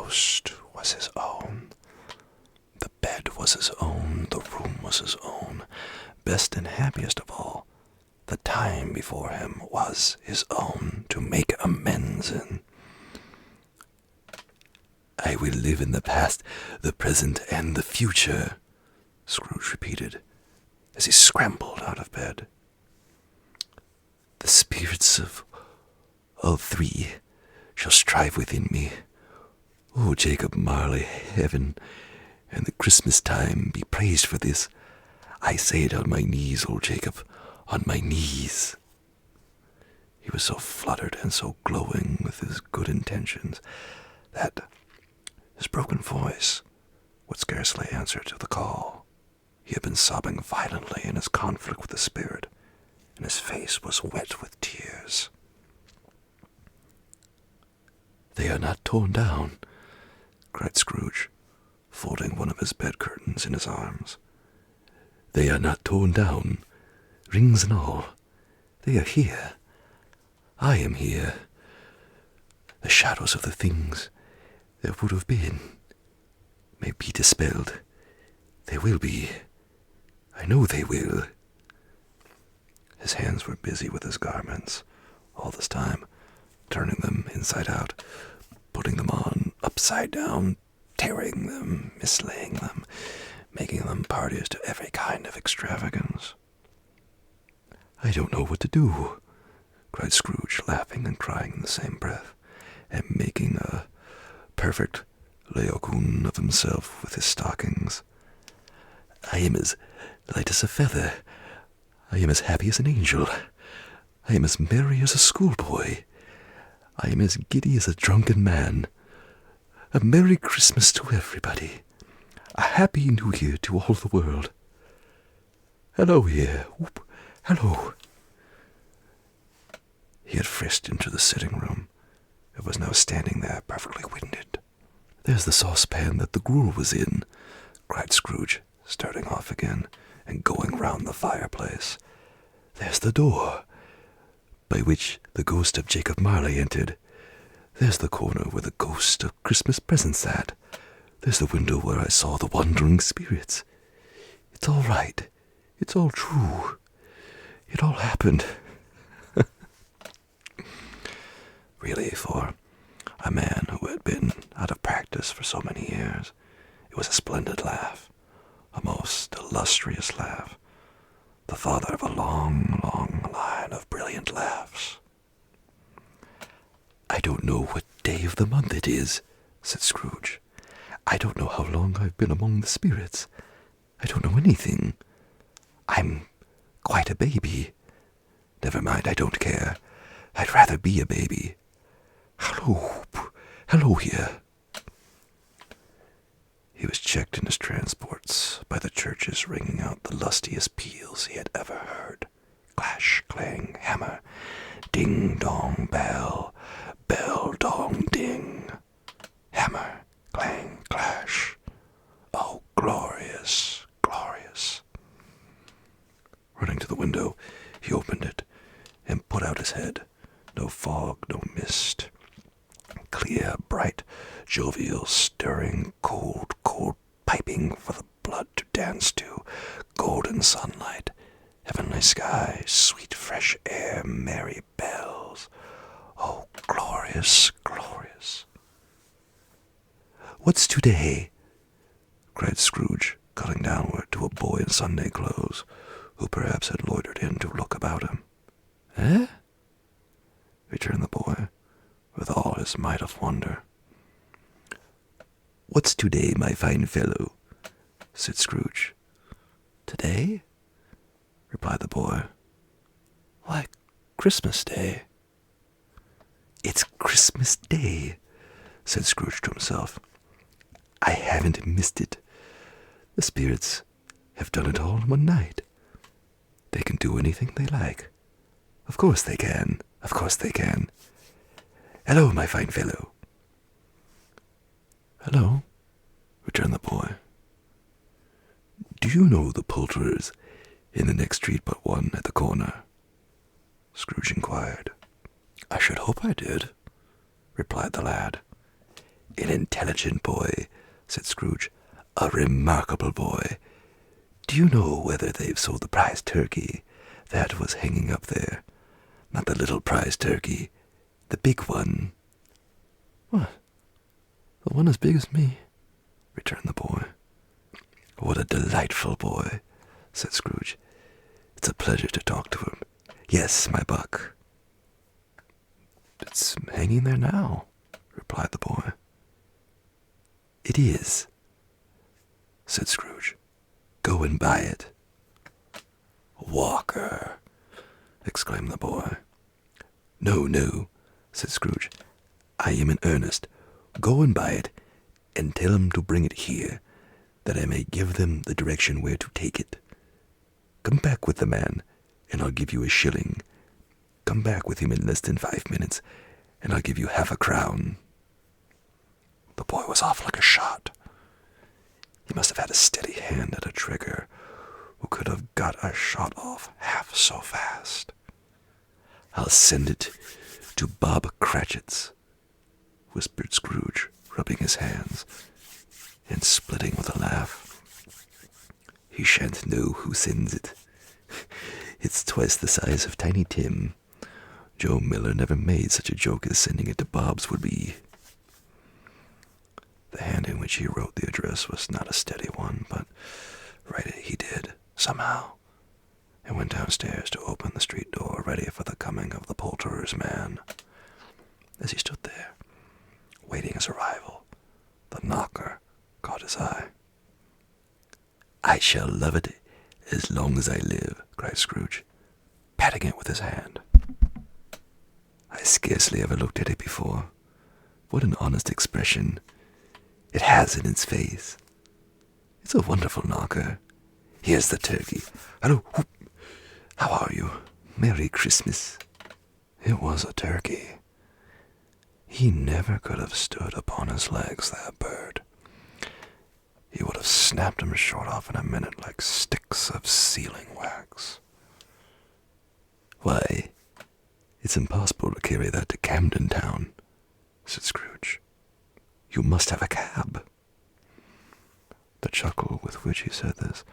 house was his own. The bed was his own, the room was his own. Best and happiest of all, the time before him was his own to make amends in. "I will live in the past, the present, and the future," Scrooge repeated, as he scrambled out of bed. "The spirits of all three shall strive within me. O Jacob Marley, heaven and the Christmas time be praised for this. I say it on my knees, O Jacob, on my knees." He was so fluttered and so glowing with his good intentions that his broken voice would scarcely answer to the call. He had been sobbing violently in his conflict with the spirit, and his face was wet with tears. "They are not torn down," cried Scrooge, folding one of his bed curtains in his arms. "They are not torn down, rings and all. They are here. I am here. The shadows of the things that would have been may be dispelled. They will be. I know they will." His hands were busy with his garments all this time, turning them inside out, putting them on upside down, tearing them, mislaying them, making them parties to every kind of extravagance. "I don't know what to do," cried Scrooge, laughing and crying in the same breath, and making a perfect Laocoon of himself with his stockings. "I am as light as a feather. I am as happy as an angel. I am as merry as a schoolboy. I am as giddy as a drunken man. A Merry Christmas to everybody. A Happy New Year to all the world. Hello here. Whoop. Hello." He had frisked into the sitting room. It was now standing there perfectly winded. "There's the saucepan that the gruel was in," cried Scrooge, starting off again and going round the fireplace. "There's the door by which the ghost of Jacob Marley entered. There's the corner where the ghost of Christmas presents sat. There's the window where I saw the wandering spirits. It's all right. It's all true. It all happened." Really, for a man who had been out of practice for so many years, it was a splendid laugh, a most illustrious laugh, the father of a long, long line of brilliant laughs. "I don't know what day of the month it is," said Scrooge. "I don't know how long I've been among the spirits. I don't know anything. I'm quite a baby. Never mind, I don't care. I'd rather be a baby. Hello, hello here." He was checked in his transports by the churches ringing out the lustiest peals he had ever heard. Clash, clang, hammer, ding, dong, bell, bell, dong, ding. Hammer, clang, clash. Oh, glorious, glorious. Running to the window, he opened it and put out his head. No fog, no mist. Clear, bright, jovial, stirring, cold, cold piping for the blood to dance to. Golden sunlight, heavenly sky, sweet fresh air, merry bells. Oh, glorious, glorious. "What's today?" cried Scrooge, calling downward to a boy in Sunday clothes, who perhaps had loitered in to look about him. "Eh?" returned the boy, with all his might of wonder. "What's today, my fine fellow?" said Scrooge. "Today?" replied the boy. "Why, Christmas Day." "It's Christmas Day," said Scrooge to himself. "I haven't missed it. The spirits have done it all in one night. They can do anything they like. Of course they can. Of course they can. Hello, my fine fellow." "Hello," returned the boy. "Do you know the poulterers in the next street but one at the corner?" Scrooge inquired. "I should hope I did," replied the lad. An intelligent boy, said Scrooge. A remarkable boy. Do you know whether they've sold the prize turkey that was hanging up there? Not the little prize turkey, the big one. What? The one as big as me, returned the boy. What a delightful boy, said Scrooge. It's a pleasure to talk to him. Yes, my buck. It's hanging there now, replied the boy. It is, said Scrooge. Go and buy it. Walker, exclaimed the boy. No, no, said Scrooge. I am in earnest. Go and buy it, and tell them to bring it here, that I may give them the direction where to take it. Come back with the man, and I'll give you a shilling. Come back with him in less than 5 minutes, and I'll give you half a crown. The boy was off like a shot. He must have had a steady hand at a trigger, who could have got a shot off half so fast. I'll send it to Bob Cratchit's, whispered Scrooge, rubbing his hands and splitting with a laugh. He shan't know who sends it. It's twice the size of Tiny Tim. Joe Miller never made such a joke as sending it to Bob's would be. The hand in which he wrote the address was not a steady one, but write it he did, somehow, and went downstairs to open the street door, ready for the coming of the poulterer's man. As he stood there, waiting his arrival, the knocker caught his eye. I shall love it as long as I live, cried Scrooge, patting it with his hand. I scarcely ever looked at it before. What an honest expression it has in its face. It's a wonderful knocker. Here's the turkey. Hello, whoop. How are you? Merry Christmas. It was a turkey. He never could have stood upon his legs, that bird. He would have snapped him short off in a minute like sticks of sealing wax. Why, it's impossible to carry that to Camden Town, said Scrooge. You must have a cab. The chuckle with which he said this,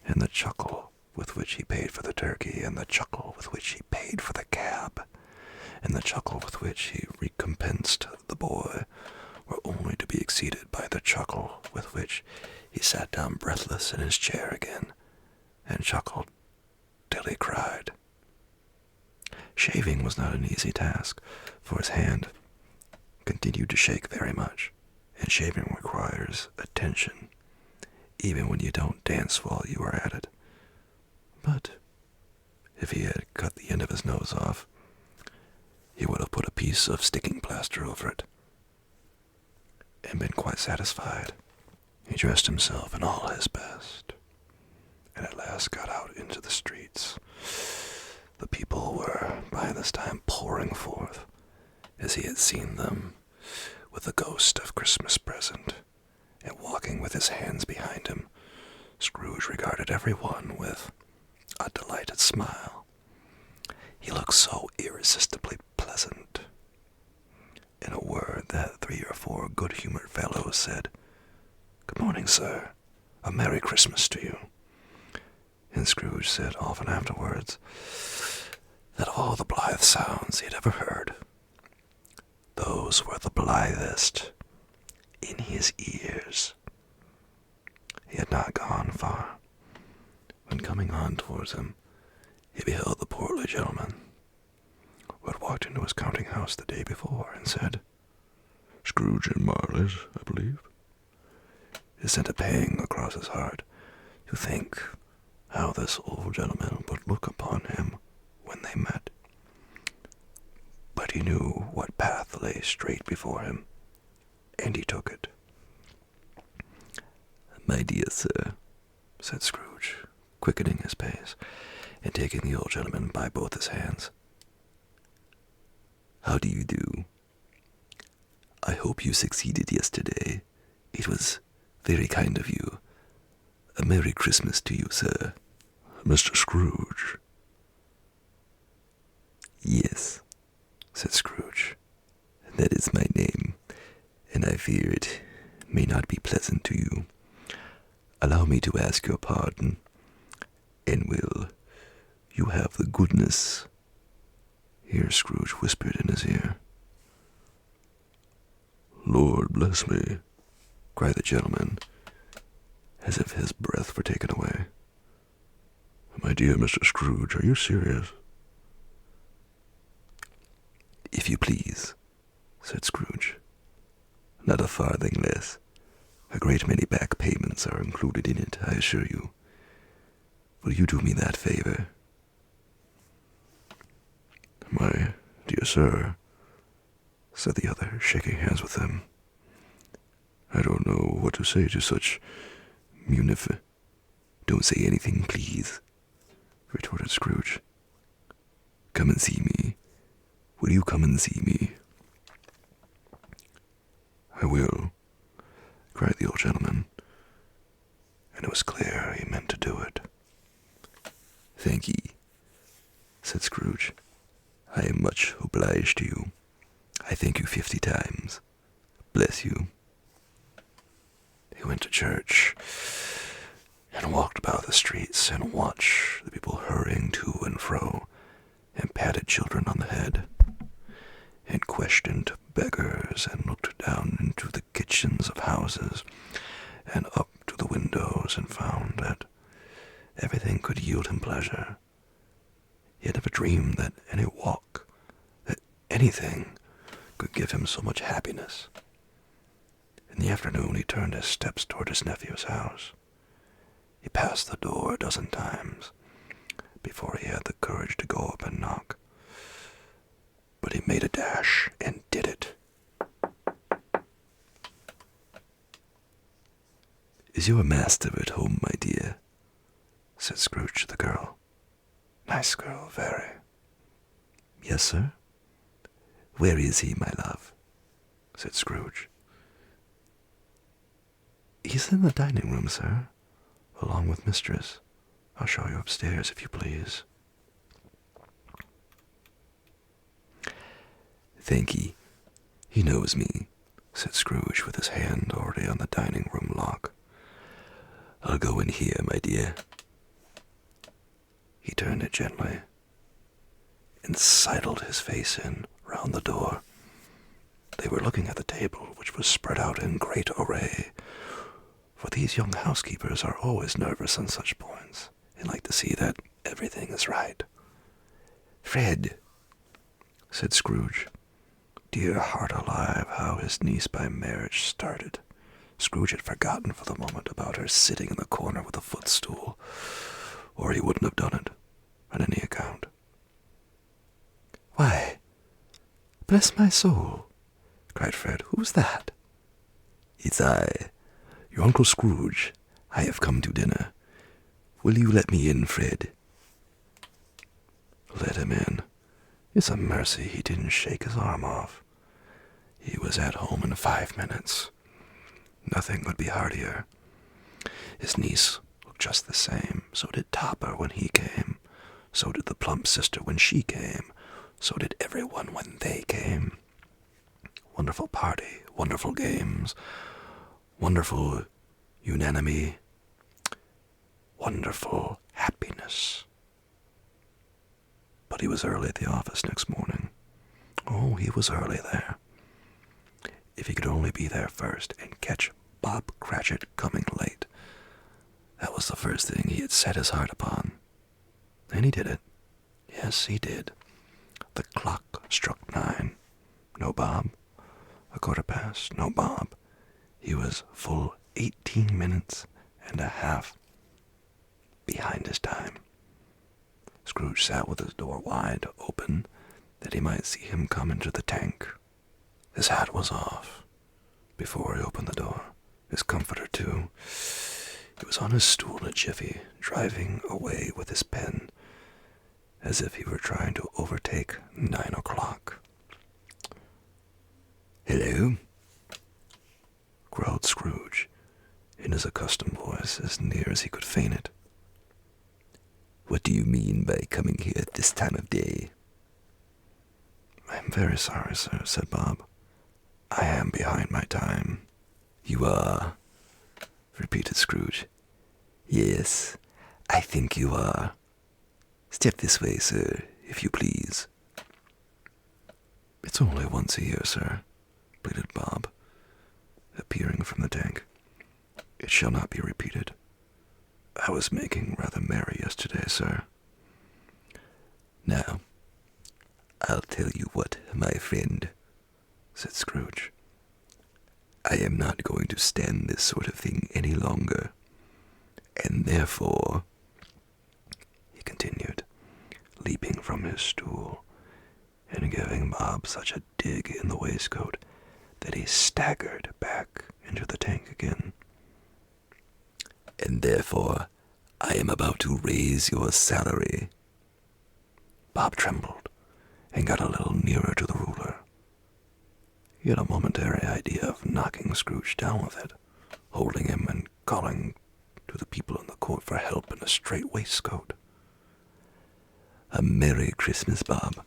and the chuckle with which he paid for the turkey, and the chuckle with which he paid for the cab, and the chuckle with which he recompensed the boy, were only to be exceeded by the chuckle with which he sat down breathless in his chair again, and chuckled till he cried. Shaving was not an easy task, for his hand continued to shake very much, and shaving requires attention, even when you don't dance while you are at it. But if he had cut the end of his nose off, he would have put a piece of sticking plaster over it, and been quite satisfied. He dressed himself in all his best, and at last got out into the streets. The people were by this time pouring forth, as he had seen them, with the ghost of Christmas present, and walking with his hands behind him. Scrooge regarded every one with a delighted smile. He looked so irresistibly pleasant. In a word, that 3 or 4 good-humored fellows said, "Good morning, sir. A Merry Christmas to you." And Scrooge said often afterwards that all the blithe sounds he had ever heard, those were the blithest in his ears. He had not gone far, when coming on towards him, he beheld the portly gentleman who had walked into his counting-house the day before, and said, "Scrooge and Marley's, I believe." It sent a pang across his heart to think how this old gentleman would look upon him when they met. But he knew what path lay straight before him, and he took it. "My dear sir," said Scrooge, quickening his pace, and taking the old gentleman by both his hands. "How do you do? I hope you succeeded yesterday. It was very kind of you. A Merry Christmas to you, sir." "Mr. Scrooge?" "Yes," said Scrooge. "That is my name, and I I fear it may not be pleasant to you. Allow me to ask your pardon, and will you have the goodness—" Here Scrooge whispered in his ear. "Lord bless me," cried the gentleman, as if his breath were taken away. "My dear Mr. Scrooge, are you serious?" "If you please," said Scrooge. "Not a farthing less. A great many back payments are included in it, I assure you. Will you do me that favor?" "My dear sir," said the other, shaking hands with him, "I don't know what to say to such "Don't say anything, please," retorted Scrooge. "Come and see me. Will you come and see me?" "I will," cried the old gentleman, and it was clear he meant to do it. "Thank ye," said Scrooge. "I am much obliged to you. I thank you 50 times. Bless you." He went to church, and walked about the streets, and watched the people hurrying to and fro, and patted children on the head, and questioned beggars, and looked down into the kitchens of houses, and up to the windows, and found that everything could yield him pleasure. He had never dreamed that any walk, that anything, could give him so much happiness. In the afternoon he turned his steps toward his nephew's house. He passed the door a dozen times before he had the courage to go up and knock. But he made a dash and did it. "Is your master at home, my dear?" said Scrooge to the girl. "Nice girl, very." "Yes, sir." "Where is he, my love?" said Scrooge. "He's in the dining room, sir, along with mistress. I'll show you upstairs, if you please." "Thank ye. He knows me," said Scrooge, with his hand already on the dining room lock. "I'll go in here, my dear." He turned it gently, and sidled his face in round the door. They were looking at the table, which was spread out in great array, for these young housekeepers are always nervous on such points, and like to see that everything is right. "Fred," said Scrooge. Dear heart alive, how his niece by marriage started. Scrooge had forgotten for the moment about her sitting in the corner with a footstool, or he wouldn't have done it on any account. "Why, bless my soul," cried Fred. "Who's that?" "It's I, your Uncle Scrooge. I have come to dinner. Will you let me in, Fred?" Let him in. It's a mercy he didn't shake his arm off. He was at home in 5 minutes. Nothing could be heartier. His niece looked just the same. So did Topper when he came. So did the plump sister when she came. So did everyone when they came. Wonderful party, wonderful games, wonderful unanimity, wonderful happiness. But he was early at the office next morning. Oh, he was early there. If he could only be there first and catch Bob Cratchit coming late. That was the first thing he had set his heart upon. And he did it. Yes, he did. The clock struck 9. No Bob. 1:15. No Bob. He was full 18 minutes and a half behind his time. Scrooge sat with his door wide open, that he might see him come into the tank. His hat was off before he opened the door. His comforter, too. He was on his stool in a jiffy, driving away with his pen, as if he were trying to overtake 9 o'clock. "Hello?" growled Scrooge, in his accustomed voice, as near as he could feign it. "What do you mean by coming here at this time of day?" "I'm very sorry, sir," said Bob. I am behind my time. You are, repeated Scrooge. Yes, I think you are. Step this way, sir, if you please. It's only once a year, sir, pleaded Bob, appearing from the tank. It shall not be repeated. I was making rather merry yesterday, sir. Now, I'll tell you what, my friend, said Scrooge. I am not going to stand this sort of thing any longer, and therefore, he continued, leaping from his stool and giving Bob such a dig in the waistcoat that he staggered back into the tank again. And therefore, I am about to raise your salary. Bob trembled and got a little nearer to the ruler. He had a momentary idea of knocking Scrooge down with it, holding him and calling to the people in the court for help in a strait waistcoat. A Merry Christmas, Bob,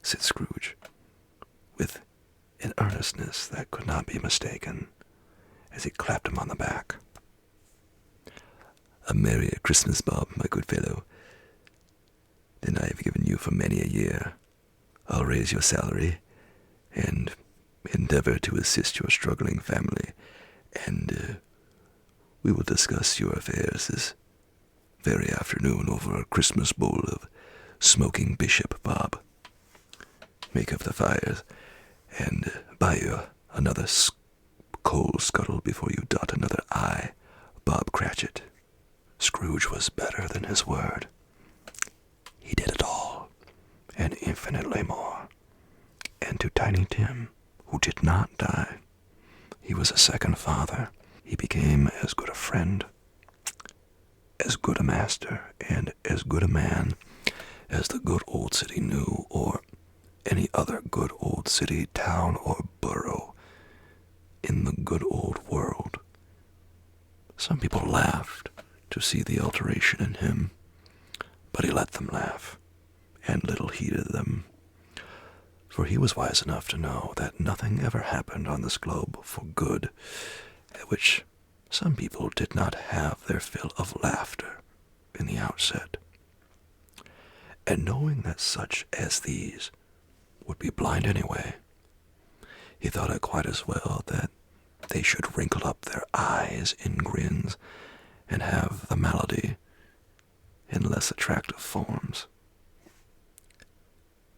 said Scrooge, with an earnestness that could not be mistaken, as he clapped him on the back. A Merry Christmas, Bob, my good fellow. Then I have given you for many a year. I'll raise your salary, and endeavor to assist your struggling family, and we will discuss your affairs this very afternoon over a Christmas bowl of smoking bishop, Bob. Make of the fires, and buy you another coal scuttle before you dot another I, Bob Cratchit. Scrooge was better than his word. He did it all, and infinitely more. And to Tiny Tim, who did not die, he was a second father. He became as good a friend, as good a master, and as good a man as the good old city knew, or any other good old city, town, or borough in the good old world. Some people laughed to see the alteration in him, but he let them laugh, and little heeded them, for he was wise enough to know that nothing ever happened on this globe for good, at which some people did not have their fill of laughter in the outset. And knowing that such as these would be blind anyway, he thought it quite as well that they should wrinkle up their eyes in grins and have the malady in less attractive forms.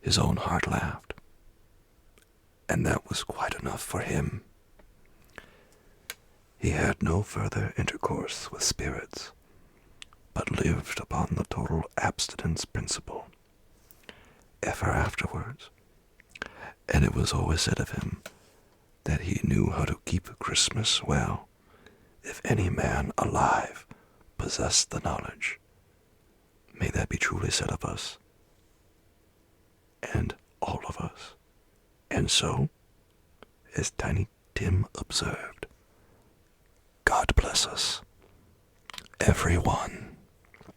His own heart laughed, and that was quite enough for him. He had no further intercourse with spirits, but lived upon the total abstinence principle, ever afterwards, and it was always said of him that he knew how to keep Christmas well, if any man alive possessed the knowledge. May that be truly said of us, and all of us. And so, as Tiny Tim observed, God bless us, everyone.